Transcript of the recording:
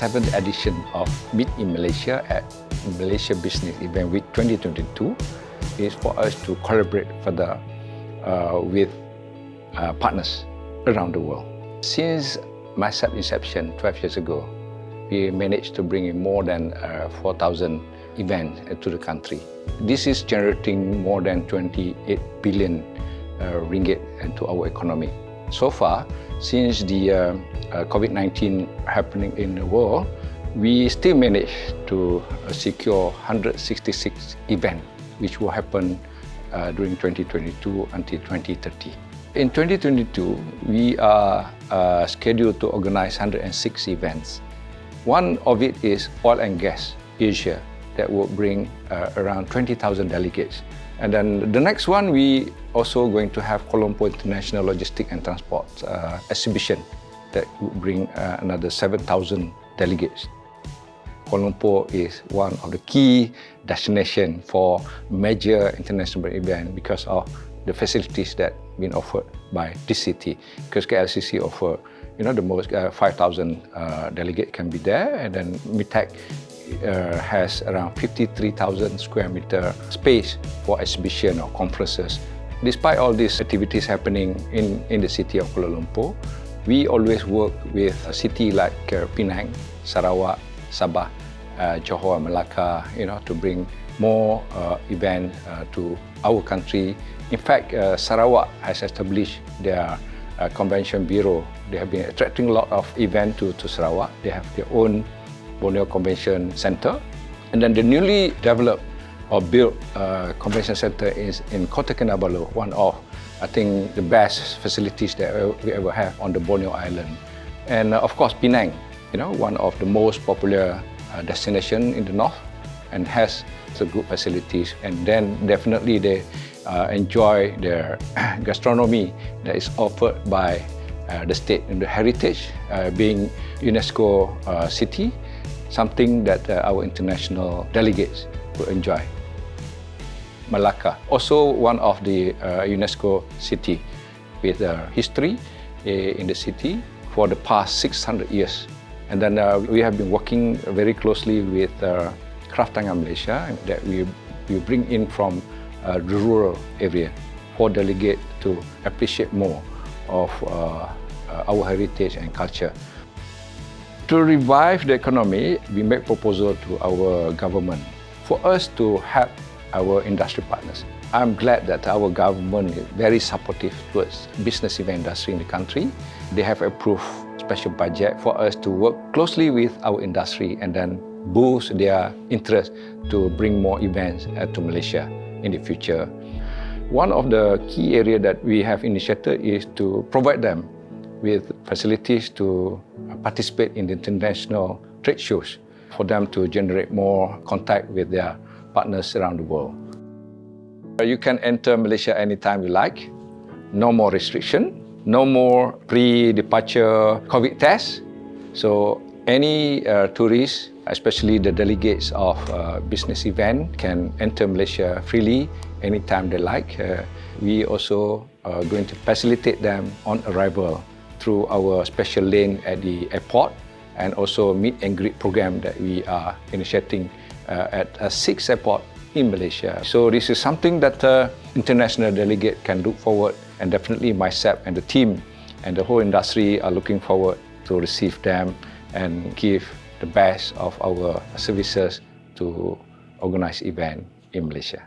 7th edition of Meet in Malaysia at Malaysia Business Event Week 2022 is for us to collaborate further with partners around the world. Since MySAP inception 12 years ago, we managed to bring in more than 4,000 events to the country. This is generating more than 28 billion ringgit into our economy. So far, since the COVID-19 happening in the world, we still managed to secure 166 events, which will happen during 2022 until 2030. In 2022, we are scheduled to organize 106 events. One of it is Oil and Gas Asia, that will bring around 20,000 delegates. And then the next one, we also going to have Kuala Lumpur International Logistics and Transport exhibition that will bring another 7,000 delegates. Kuala Lumpur is one of the key destinations for major international event because of the facilities that been offered by this city. Because KLCC offer, the most 5,000 delegates can be there, and then MITEC has around 53,000 square meter space for exhibition or conferences. Despite all these activities happening in the city of Kuala Lumpur, we always work with a city like Penang, Sarawak, Sabah, Johor, Melaka, to bring more events to our country. In fact, Sarawak has established their convention bureau. They have been attracting a lot of events to Sarawak. They have their own Borneo Convention Center. And then the newly developed or built convention center is in Kota Kinabalu, one of, I think, the best facilities that we ever have on the Borneo Island. And of course, Penang, one of the most popular destination in the north and has some good facilities. And then definitely they enjoy their gastronomy that is offered by the state and the heritage being UNESCO city, something that our international delegates will enjoy. Melaka, also one of the UNESCO city with history in the city for the past 600 years. And then we have been working very closely with Kraft Tangan Malaysia that we bring in from the rural area for delegates to appreciate more of our heritage and culture. To revive the economy, we make proposal to our government for us to help our industry partners. I'm glad that our government is very supportive towards business event industry in the country. They have approved special budget for us to work closely with our industry and then boost their interest to bring more events to Malaysia in the future. One of the key areas that we have initiated is to provide them with facilities to participate in the international trade shows for them to generate more contact with their partners around the world. You can enter Malaysia anytime you like. No more restriction, no more pre-departure COVID tests. So any tourists, especially the delegates of business event, can enter Malaysia freely anytime they like. We also are going to facilitate them on arrival through our special lane at the airport and also meet and greet program that we are initiating at 6 airports in Malaysia. So this is something that international delegate can look forward, and definitely myself and the team and the whole industry are looking forward to receive them and give the best of our services to organize event in Malaysia.